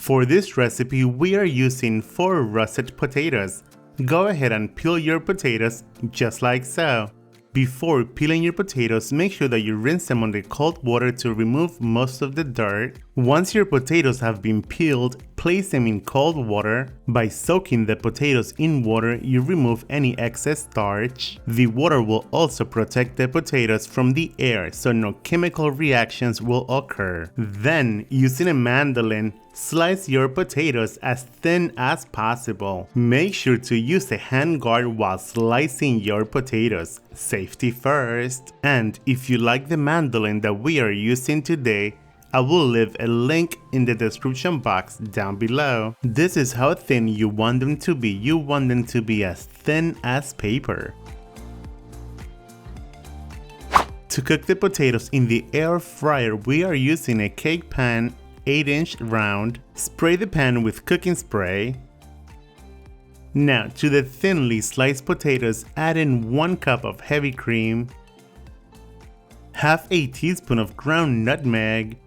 For this recipe, we are using 4 russet potatoes. Go ahead and peel your potatoes just like so. Before peeling your potatoes, make sure that you rinse them under cold water to remove most of the dirt. Once your potatoes have been peeled, place them in cold water. By soaking the potatoes in water, you remove any excess starch. The water will also protect the potatoes from the air so no chemical reactions will occur. Then, using a mandolin, slice your potatoes as thin as possible. Make sure to use a hand guard while slicing your potatoes. Safety first. And if you like the mandolin that we are using today, I will leave a link in the description box down below. This is how thin you want them to be. You want them to be as thin as paper. To cook the potatoes in the air fryer, we are using a cake pan 8-inch round. Spray the pan with cooking spray. Now to the thinly sliced potatoes, add in 1 cup of heavy cream, half a teaspoon of ground nutmeg,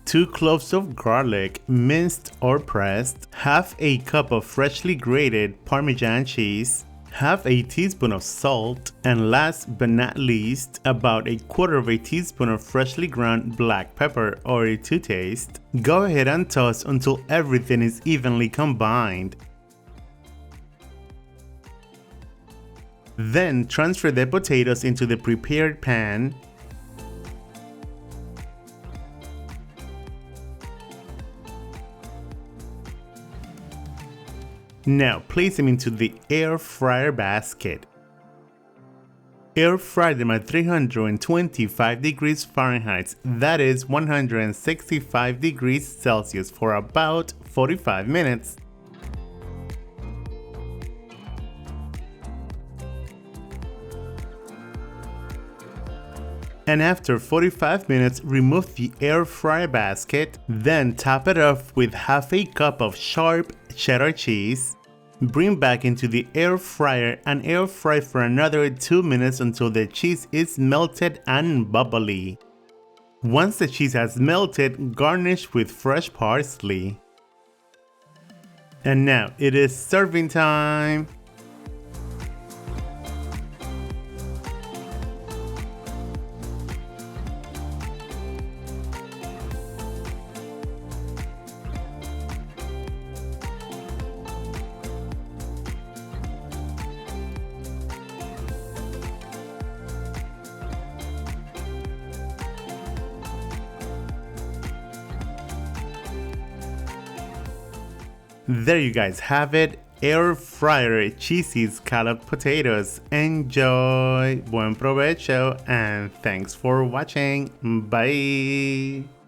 2 cloves of garlic, minced or pressed, half a cup of freshly grated Parmesan cheese, half a teaspoon of salt, and last but not least, about 1/4 teaspoon of freshly ground black pepper or to taste. Go ahead and toss until everything is evenly combined. Then transfer the potatoes into the prepared pan. Now place them into the air fryer basket. Air fry them at 325 degrees Fahrenheit, that is 165 degrees Celsius, for about 45 minutes. And after 45 minutes, remove the air fry basket, then top it off with half a cup of sharp cheddar cheese. Bring back into the air fryer and air fry for another 2 minutes until the cheese is melted and bubbly. Once the cheese has melted, garnish with fresh parsley. And now it is serving time! There you guys have it, air fryer cheesy scalloped potatoes. Enjoy, buen provecho, and thanks for watching. Bye.